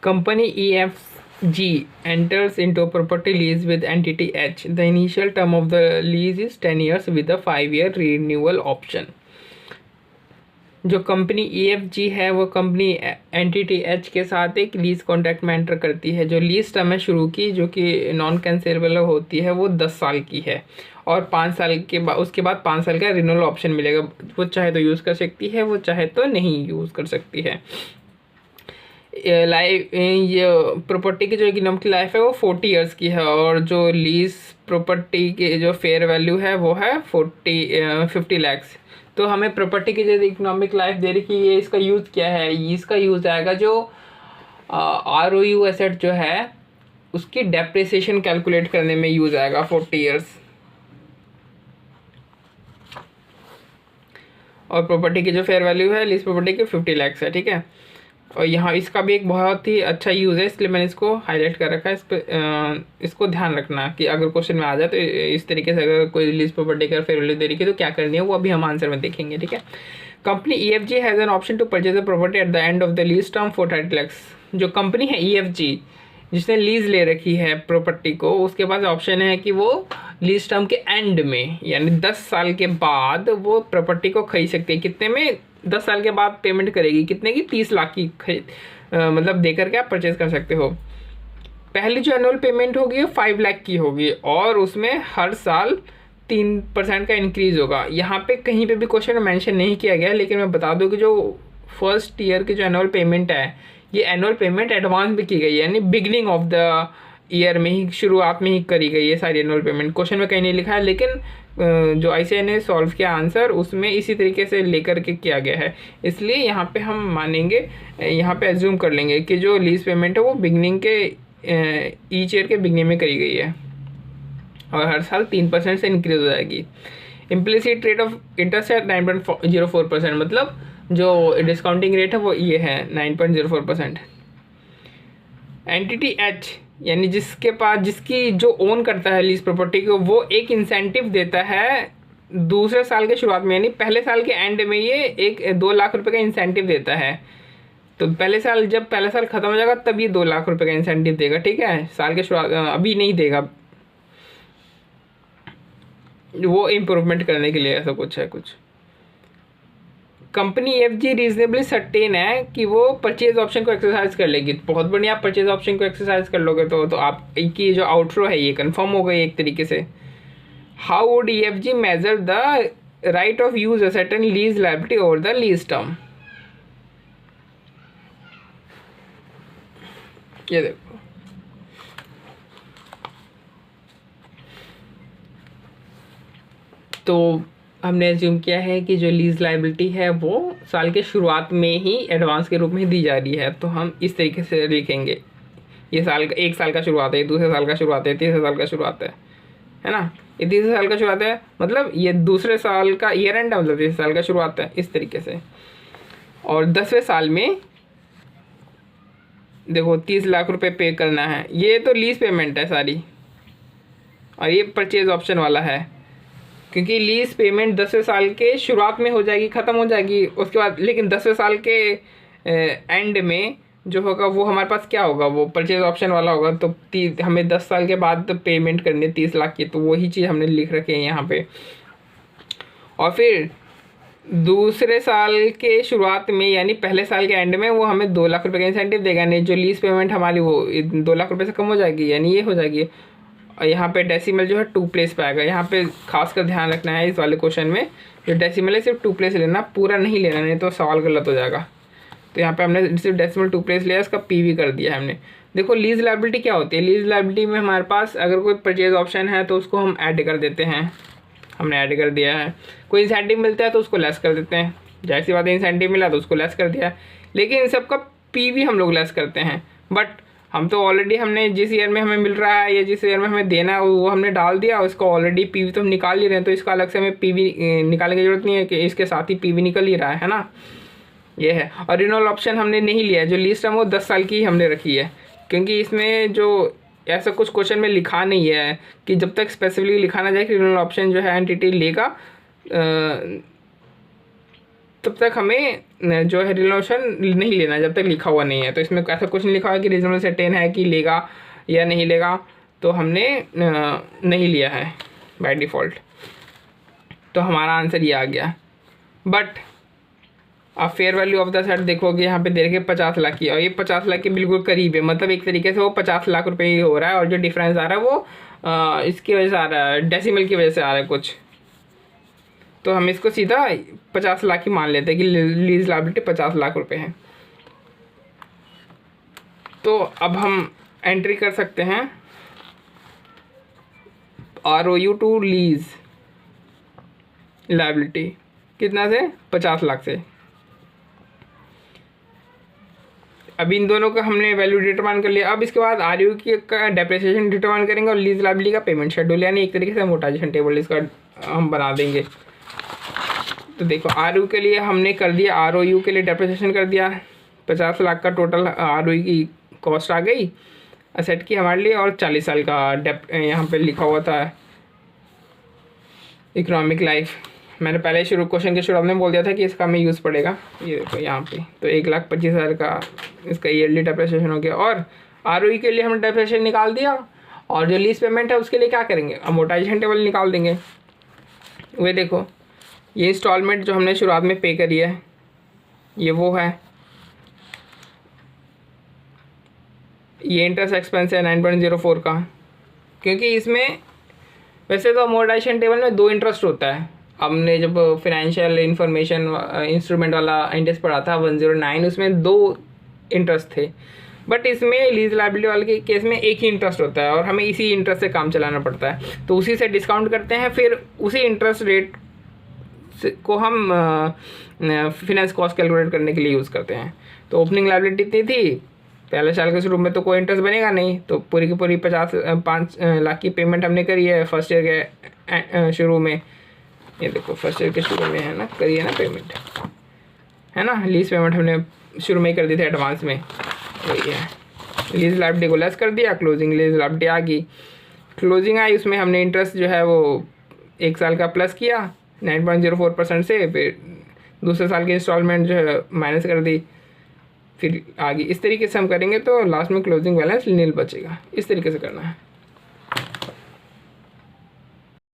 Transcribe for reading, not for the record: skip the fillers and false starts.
Company EFG enters into a property lease with entity H. The initial term of the lease is 10 years with a 5-year renewal option. जो company EFG है वो company entity H के साथ एक lease contract में enter करती है। जो लीज टर्म है शुरू की, जो कि नॉन कैंसिलेबल होती है, वो 10 साल की है और 5 साल के बाद उसके बाद 5 साल का रिन्यूअल ऑप्शन मिलेगा। वो चाहे तो यूज़ कर सकती है, वो चाहे तो नहीं यूज़ कर सकती है। लाइफ ये प्रॉपर्टी की जो इकोनॉमिक की लाइफ है वो 40 इयर्स की है और जो लीज प्रॉपर्टी के जो फेयर वैल्यू है वो है 50 लैक्स। तो हमें प्रॉपर्टी की जो इकोनॉमिक लाइफ दे रही कि ये इसका यूज़ क्या है, इसका यूज़ आएगा जो ROU एसेट जो है उसकी डेप्रिसिएशन कैलकुलेट करने में यूज़ आएगा 40 इयर्स। और प्रॉपर्टी की जो फेयर वैल्यू है लीज प्रॉपर्टी की 50 लैक्स है, ठीक है। और यहाँ इसका भी एक बहुत ही अच्छा यूज़ है, इसलिए मैंने इसको हाईलाइट कर रखा है। इस पर इसको ध्यान रखना कि अगर क्वेश्चन में आ जाए तो इस तरीके से अगर कोई लीज प्रॉपर्टी का फेयर वैल्यू दे रही है तो क्या करनी है वो अभी हम आंसर में देखेंगे, ठीक है। Company EFG has an option to purchase the property at the end of the lease term for 30 lakhs. जो कंपनी है EFG जिसने लीज ले रखी है प्रॉपर्टी को, उसके पास ऑप्शन है कि वो लीज टर्म के एंड में यानी 10 साल के बाद वो प्रॉपर्टी को खरीद सकती है। कितने में? 10 साल के बाद पेमेंट करेगी। कितने की? 30 लाख की मतलब देकर के आप परचेज कर सकते हो। पहली जो एनुअल पेमेंट होगी वो 5 लाख की होगी और उसमें हर साल 3% का इंक्रीज़ होगा। यहाँ पे कहीं पे भी क्वेश्चन में मेंशन नहीं किया गया, लेकिन मैं बता दूँ कि जो फर्स्ट ईयर की जो एनुअल पेमेंट है ये एनुअल पेमेंट एडवांस भी की गई है, यानी बिगनिंग ऑफ द ईयर में ही, शुरुआत में ही करी गई है सारी एनुअल पेमेंट। क्वेश्चन में कहीं नहीं लिखा है, लेकिन जो ICAI ने सॉल्व किया आंसर उसमें इसी तरीके से लेकर के किया गया है, इसलिए यहाँ पे हम मानेंगे, यहाँ पे एज्यूम कर लेंगे कि जो लीज पेमेंट है वो बिगनिंग के ईच ईयर के बिगनिंग में करी गई है और हर साल 3% से इंक्रीज हो जाएगी। इम्प्लिसिट रेट ऑफ इंटरेस्ट है 9.04%, मतलब जो डिस्काउंटिंग रेट है वो ये है 9.04%। एंटिटी H यानी जिसके पास जिसकी जो ओन करता है लीज प्रॉपर्टी को, वो एक इंसेंटिव देता है दूसरे साल के शुरुआत में, यानी पहले साल के एंड में ये एक 2 लाख रुपए का इंसेंटिव देता है। तो जब पहला साल खत्म हो जाएगा तब ये 2 लाख रुपए का इंसेंटिव देगा, ठीक है। साल के शुरुआत अभी नहीं देगा, वो इम्प्रूवमेंट करने के लिए ऐसा कुछ है कुछ। कंपनी EFG रीजनेबली सर्टेन है कि वो परचेज ऑप्शन को एक्सरसाइज कर लेगी। बहुत बढ़िया, आप परचेज ऑप्शन को एक्सरसाइज कर लोगे तो आपकी जो आउटरो है ये कंफर्म हो गई एक तरीके से। How would EFG measure the right of use a certain lease liability over the lease term? ये देखो, तो हमने एज्यूम किया है कि जो लीज लायबिलिटी है वो साल के शुरुआत में ही एडवांस के रूप में दी जा रही है, तो हम इस तरीके से लिखेंगे। ये साल का 1 साल का शुरुआत है, ये दूसरे साल का शुरुआत है, तीसरे साल का शुरुआत है ना। ये तीसरे साल का शुरुआत है मतलब ये दूसरे साल का ईयर एंड है, मतलब तीसरे साल का शुरुआत है, इस तरीके से। और 10वें साल में देखो 30 लाख रुपए पे करना है। ये तो लीज पेमेंट है सारी और ये परचेज ऑप्शन वाला है, क्योंकि लीज पेमेंट 10वें साल के शुरुआत में हो जाएगी, ख़त्म हो जाएगी उसके बाद, लेकिन 10वें साल के एंड में जो होगा वो हमारे पास क्या होगा, वो परचेज ऑप्शन वाला होगा। तो हमें 10 साल के बाद पेमेंट करनी है 30 लाख की, तो वही चीज़ हमने लिख रखी है यहाँ पे। और फिर दूसरे साल के शुरुआत में यानी पहले साल के एंड में वो हमें 2 लाख रुपए का इंसेंटिव देगा, नहीं जो लीज पेमेंट हमारी वो 2 लाख रुपए से कम हो जाएगी, यानी ये हो जाएगी। और यहाँ पे डेसिमल जो है 2 प्लेस पे आएगा। यहाँ पे खासकर ध्यान रखना है इस वाले क्वेश्चन में, जो डेसिमल है सिर्फ 2 प्लेस लेना, पूरा नहीं लेना, नहीं तो सवाल गलत हो जाएगा। तो यहाँ पे हमने सिर्फ डेसिमल 2 प्लेस लिया, इसका PV कर दिया है हमने। देखो लीज लायबिलिटी क्या होती है, लीज लायबिलिटी में हमारे पास अगर कोई परचेज ऑप्शन है तो उसको हम ऐड कर देते हैं, हमने ऐड कर दिया है। कोई इंसेंटिव मिलता है तो उसको लेस कर देते हैं, जाहिर सी बात है इंसेंटिव मिला तो उसको लेस कर दिया। लेकिन इन सब का PV हम लोग लेस करते हैं, बट हम तो ऑलरेडी हमने जिस ईयर में हमें मिल रहा है या जिस ईयर में हमें देना है वो हमने डाल दिया, उसका ऑलरेडी PV तो हम निकाल ही रहे हैं, तो इसका अलग से हमें PV निकालने की जरूरत नहीं है कि इसके साथ ही PV निकल ही रहा है ना, ये है। और रिन्यूअल ऑप्शन हमने नहीं लिया है, जो लीज टर्म वो 10 साल की ही हमने रखी है, क्योंकि इसमें जो ऐसा कुछ क्वेश्चन में लिखा नहीं है कि जब तक स्पेसिफिकली लिखा ना जाए कि रिन्यूअल ऑप्शन जो है एंटिटी लेगा तब तक हमें जो है रिजोल्यूशन नहीं लेना जब तक लिखा हुआ नहीं है। तो इसमें ऐसा कुछ नहीं लिखा हुआ कि रीजनेबल से 10 है कि लेगा या नहीं लेगा, तो हमने नहीं लिया है बाय डिफ़ॉल्ट, तो हमारा आंसर ये आ गया। बट आप fair value of the set देखोगे, यहाँ पे देखिए 50 लाख की, और ये 50 लाख के बिल्कुल करीब है, मतलब एक तरीके से वो 50 लाख रुपए ही हो रहा है, और जो डिफरेंस आ रहा है वो इसकी वजह से आ रहा है, डेसिमल की वजह से आ रहा है कुछ। तो हम इसको सीधा 50 लाख ही मान लेते हैं कि लीज लायबिलिटी 50 लाख रुपए है। तो अब हम एंट्री कर सकते हैं ROU टू लीज लायबिलिटी कितना से, 50 लाख से। अभी इन दोनों का हमने वैल्यू डिटरमाइन कर लिया। अब इसके बाद ROU की का डेप्रिसिएशन डिटरमाइन करेंगे और लीज लायबिलिटी का पेमेंट शेड्यूल, यानी एक तरीके से अमोर्टाइजेशन टेबल इसका हम बना देंगे। तो देखो ROU के लिए हमने कर दिया, ROU के लिए डेप्रिसिएशन कर दिया, 50 लाख का टोटल ROU की कॉस्ट आ गई असेट की हमारे लिए, और 40 साल का यहाँ पे लिखा हुआ था इकोनॉमिक लाइफ। मैंने पहले क्वेश्चन के शुरुआत में बोल दिया था कि इसका हमें यूज़ पड़ेगा, ये देखो यहाँ पे। तो 1,25,000 का इसका ईयरली डेप्रिसिएशन हो गया, और ROU के लिए हमने डेप्रिसिएशन निकाल दिया, और जो लीज पेमेंट है उसके लिए क्या करेंगे, अमोर्टाइजेशन टेबल निकाल देंगे। वे देखो ये इंस्टॉलमेंट जो हमने शुरुआत में पे करी है, ये वो है, ये इंटरेस्ट एक्सपेंस है 9.04 का, क्योंकि इसमें वैसे तो अमोर्टाइजेशन टेबल में 2 इंटरेस्ट होता है। हमने जब फाइनेंशियल इंफॉर्मेशन इंस्ट्रूमेंट वाला इंडेक्स पढ़ा था 109, उसमें 2 इंटरेस्ट थे, बट इसमें लीज लायबिलिटी वाले के केस में एक ही इंटरेस्ट होता है, और हमें इसी इंटरेस्ट से काम चलाना पड़ता है। तो उसी से डिस्काउंट करते हैं, फिर उसी इंटरेस्ट रेट को हम फिनेंस कॉस्ट कैलकुलेट करने के लिए यूज़ करते हैं। तो ओपनिंग लायबिलिटी इतनी थी, पहले साल के शुरू में तो कोई इंटरेस्ट बनेगा नहीं, तो पूरी की पूरी 5 लाख की पेमेंट हमने करी है फर्स्ट ईयर के शुरू में। ये देखो फर्स्ट ईयर के शुरू में है ना, करी है ना पेमेंट, है ना, लीज पेमेंट हमने शुरू में ही कर दी थी एडवांस में, वही है। लीज लायबिलिटी को लेस कर दिया, क्लोजिंग लीज लायबिलिटी आ गई, क्लोजिंग आई, उसमें हमने इंटरेस्ट जो है वो 1 साल का प्लस किया 9.04% से, फिर दूसरे साल की इंस्टॉलमेंट जो है माइनस कर दी, फिर आगे इस तरीके से हम करेंगे तो लास्ट में क्लोजिंग बैलेंस नील बचेगा। इस तरीके से करना है।